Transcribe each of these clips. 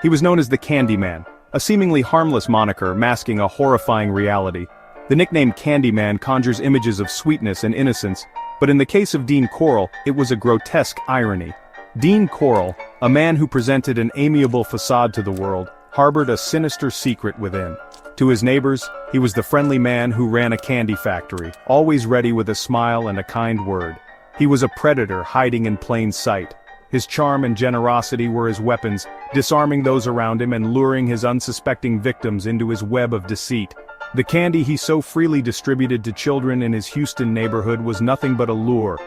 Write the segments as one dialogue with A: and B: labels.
A: He was known as the Candyman, a seemingly harmless moniker masking a horrifying reality. The nickname Candyman conjures images of sweetness and innocence, but in the case of Dean Corll, it was a grotesque irony. Dean Corll, a man who presented an amiable facade to the world, harbored a sinister secret within. To his neighbors, he was the friendly man who ran a candy factory, always ready with a smile and a kind word. He was a predator hiding in plain sight. His charm and generosity were his weapons, disarming those around him and luring his unsuspecting victims into his web of deceit. The candy he so freely distributed to children in his Houston neighborhood was nothing but a lure,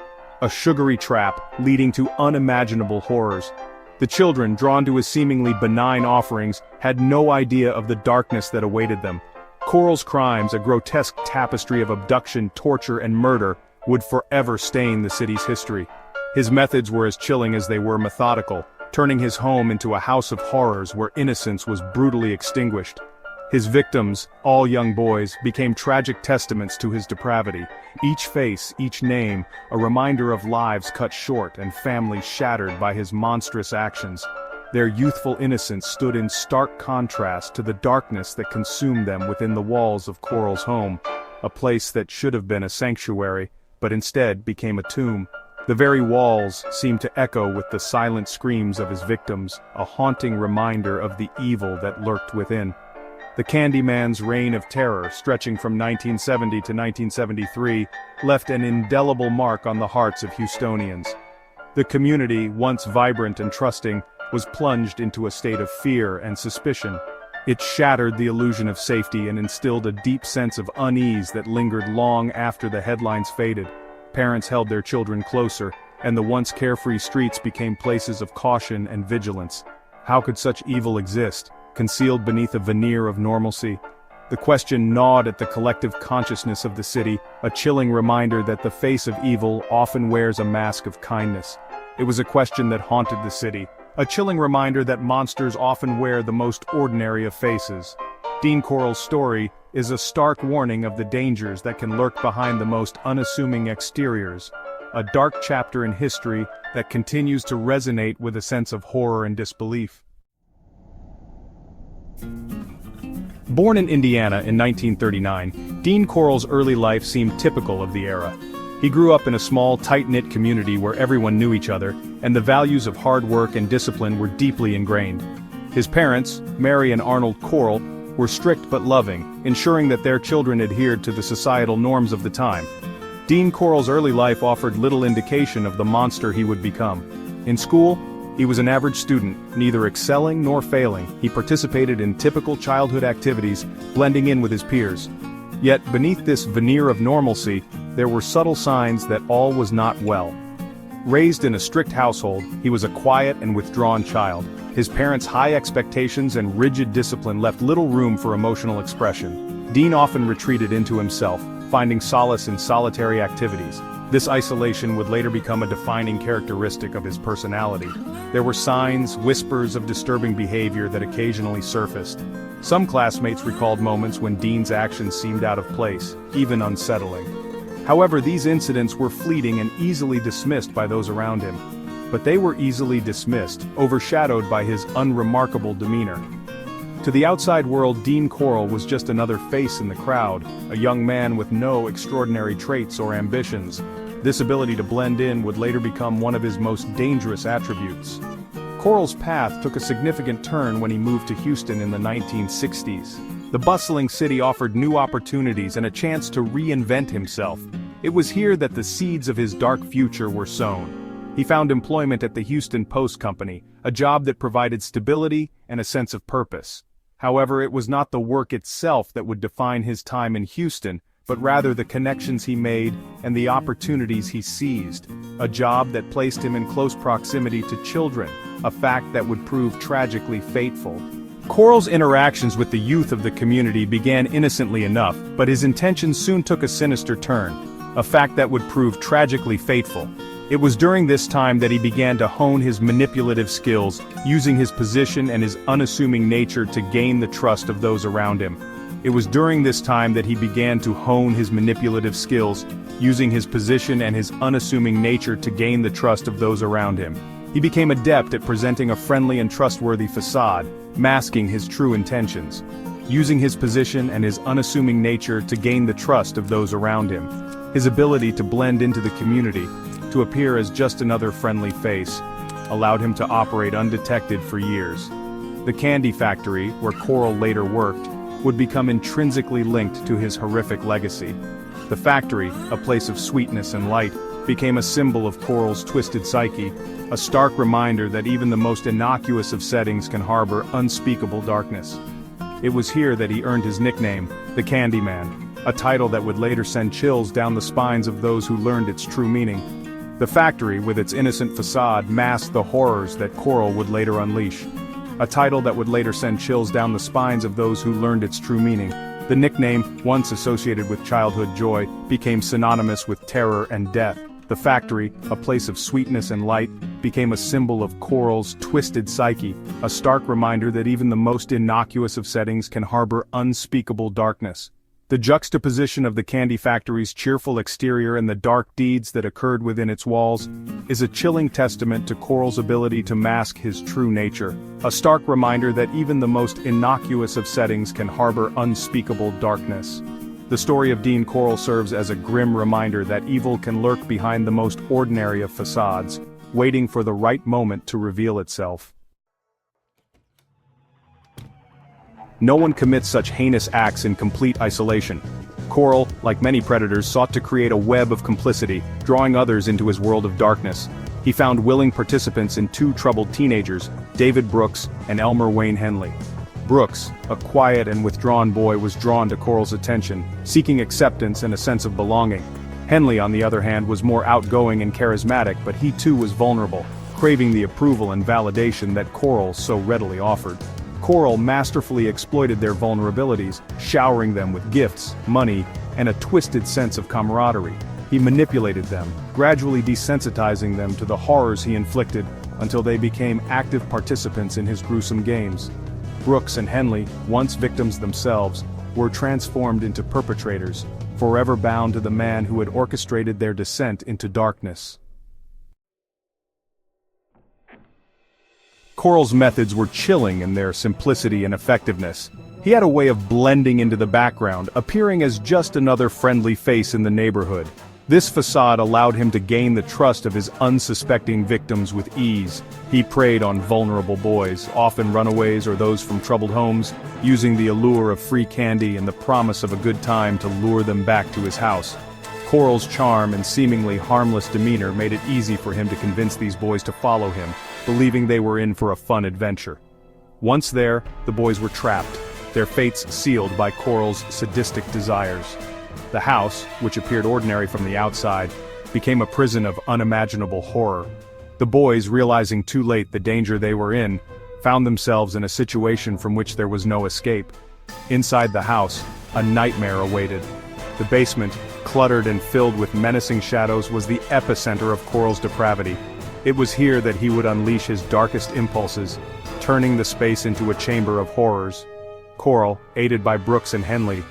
A: a sugary trap leading to unimaginable horrors. The children, drawn to his seemingly benign offerings, had no idea of the darkness that awaited them. Corll's crimes, a grotesque tapestry of abduction, torture, and murder, would forever stain the city's history. His methods were as chilling as they were methodical, turning his home into a house of horrors where innocence was brutally extinguished. His victims, all young boys, became tragic testaments to his depravity. Each face, each name, a reminder of lives cut short and families shattered by his monstrous actions. Their youthful innocence stood in stark contrast to the darkness that consumed them within the walls of Corll's home, a place that should have been a sanctuary, but instead became a tomb. The very walls seemed to echo with the silent screams of his victims, a haunting reminder of the evil that lurked within. The Candyman's reign of terror, stretching from 1970 to 1973, left an indelible mark on the hearts of Houstonians. The community, once vibrant and trusting, was plunged into a state of fear and suspicion. It shattered the illusion of safety and instilled a deep sense of unease that lingered long after the headlines faded. Parents held their children closer, and the once carefree streets became places of caution and vigilance. How could such evil exist, concealed beneath a veneer of normalcy? The question gnawed at the collective consciousness of the city, a chilling reminder that the face of evil often wears a mask of kindness. It was a question that haunted the city, a chilling reminder that monsters often wear the most ordinary of faces. Dean Corll's story is a stark warning of the dangers that can lurk behind the most unassuming exteriors, a dark chapter in history that continues to resonate with a sense of horror and disbelief. Born in Indiana in 1939, Dean Corll's early life seemed typical of the era. He grew up in a small, tight-knit community where everyone knew each other, and the values of hard work and discipline were deeply ingrained. His parents, Mary and Arnold Corll, were strict but loving, ensuring that their children adhered to the societal norms of the time. Dean Corll's early life offered little indication of the monster he would become. In school, he was an average student, neither excelling nor failing. He participated in typical childhood activities, blending in with his peers. Yet beneath this veneer of normalcy, there were subtle signs that all was not well. Raised in a strict household, he was a quiet and withdrawn child. His parents' high expectations and rigid discipline left little room for emotional expression. Dean often retreated into himself, finding solace in solitary activities. This isolation would later become a defining characteristic of his personality. There were signs, whispers of disturbing behavior that occasionally surfaced. Some classmates recalled moments when Dean's actions seemed out of place, even unsettling. However, these incidents were fleeting and easily dismissed by those around him. But they were easily dismissed, overshadowed by his unremarkable demeanor. To the outside world, Dean Corll was just another face in the crowd, a young man with no extraordinary traits or ambitions. This ability to blend in would later become one of his most dangerous attributes. Corll's path took a significant turn when he moved to Houston in the 1960s. The bustling city offered new opportunities and a chance to reinvent himself. It was here that the seeds of his dark future were sown. He found employment at the Houston Post Company, a job that provided stability and a sense of purpose. However, it was not the work itself that would define his time in Houston, but rather the connections he made and the opportunities he seized. A job that placed him in close proximity to children, a fact that would prove tragically fateful. Corll's interactions with the youth of the community began innocently enough, but his intentions soon took a sinister turn, a fact that would prove tragically fateful. It was during this time that he began to hone his manipulative skills, using his position and his unassuming nature to gain the trust of those around him. It was during this time that he began to hone his manipulative skills, using his position and his unassuming nature to gain the trust of those around him. He became adept at presenting a friendly and trustworthy facade, masking his true intentions, using his position and his unassuming nature to gain the trust of those around him. His ability to blend into the community, to appear as just another friendly face, allowed him to operate undetected for years. The candy factory, where Corll later worked, would become intrinsically linked to his horrific legacy. The factory, a place of sweetness and light, became a symbol of Corll's twisted psyche, a stark reminder that even the most innocuous of settings can harbor unspeakable darkness. It was here that he earned his nickname, the Candyman, a title that would later send chills down the spines of those who learned its true meaning. The factory, with its innocent facade, masked the horrors that Corll would later unleash. A title that would later send chills down the spines of those who learned its true meaning. The nickname, once associated with childhood joy, became synonymous with terror and death. The factory, a place of sweetness and light, became a symbol of Corll's twisted psyche, a stark reminder that even the most innocuous of settings can harbor unspeakable darkness. The juxtaposition of the candy factory's cheerful exterior and the dark deeds that occurred within its walls is a chilling testament to Corll's ability to mask his true nature, a stark reminder that even the most innocuous of settings can harbor unspeakable darkness. The story of Dean Corll serves as a grim reminder that evil can lurk behind the most ordinary of facades, waiting for the right moment to reveal itself. No one commits such heinous acts in complete isolation. Corll, like many predators, sought to create a web of complicity, drawing others into his world of darkness. He found willing participants in two troubled teenagers, David Brooks and Elmer Wayne Henley. Brooks, a quiet and withdrawn boy, was drawn to Corll's attention, seeking acceptance and a sense of belonging. Henley, on the other hand, was more outgoing and charismatic, but he too was vulnerable, craving the approval and validation that Corll so readily offered. Corll masterfully exploited their vulnerabilities, showering them with gifts, money, and a twisted sense of camaraderie. He manipulated them, gradually desensitizing them to the horrors he inflicted until they became active participants in his gruesome games. Brooks and Henley, once victims themselves, were transformed into perpetrators, forever bound to the man who had orchestrated their descent into darkness. Corll's methods were chilling in their simplicity and effectiveness. He had a way of blending into the background, appearing as just another friendly face in the neighborhood. This facade allowed him to gain the trust of his unsuspecting victims with ease. He preyed on vulnerable boys, often runaways or those from troubled homes, using the allure of free candy and the promise of a good time to lure them back to his house. Corll's charm and seemingly harmless demeanor made it easy for him to convince these boys to follow him, believing they were in for a fun adventure. Once there, the boys were trapped, their fates sealed by Corll's sadistic desires. The house, which appeared ordinary from the outside, became a prison of unimaginable horror. The boys, realizing too late the danger they were in, found themselves in a situation from which there was no escape. Inside the house, a nightmare awaited. The basement, cluttered and filled with menacing shadows, was the epicenter of Corll's depravity. It was here that he would unleash his darkest impulses, turning the space into a chamber of horrors. Corll, aided by Brooks and Henley,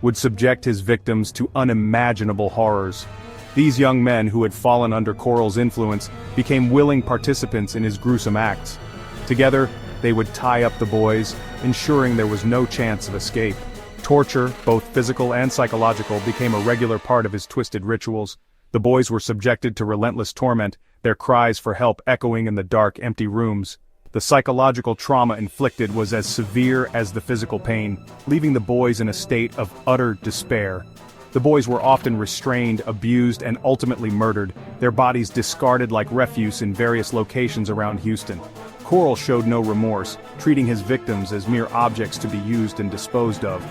A: would subject his victims to unimaginable horrors. These young men who had fallen under Corll's influence became willing participants in his gruesome acts. Together, they would tie up the boys, ensuring there was no chance of escape. Torture, both physical and psychological, became a regular part of his twisted rituals. The boys were subjected to relentless torment, their cries for help echoing in the dark, empty rooms. The psychological trauma inflicted was as severe as the physical pain, leaving the boys in a state of utter despair. The boys were often restrained, abused, and ultimately murdered, their bodies discarded like refuse in various locations around Houston. Corll showed no remorse, treating his victims as mere objects to be used and disposed of.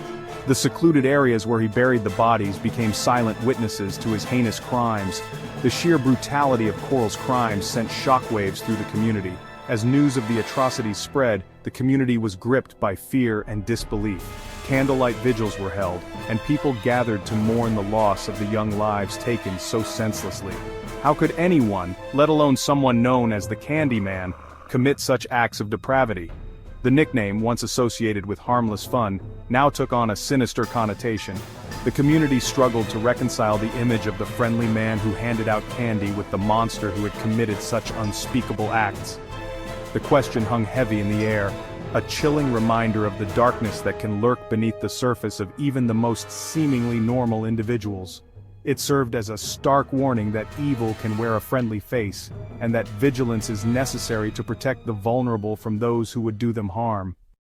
A: The secluded areas where he buried the bodies became silent witnesses to his heinous crimes. The sheer brutality of Corll's crimes sent shockwaves through the community. As news of the atrocities spread, the community was gripped by fear and disbelief. Candlelight vigils were held, and people gathered to mourn the loss of the young lives taken so senselessly. How could anyone, let alone someone known as the Candyman, commit such acts of depravity? The nickname, once associated with harmless fun, now took on a sinister connotation. The community struggled to reconcile the image of the friendly man who handed out candy with the monster who had committed such unspeakable acts. The question hung heavy in the air, a chilling reminder of the darkness that can lurk beneath the surface of even the most seemingly normal individuals. It served as a stark warning that evil can wear a friendly face, and that vigilance is necessary to protect the vulnerable from those who would do them harm.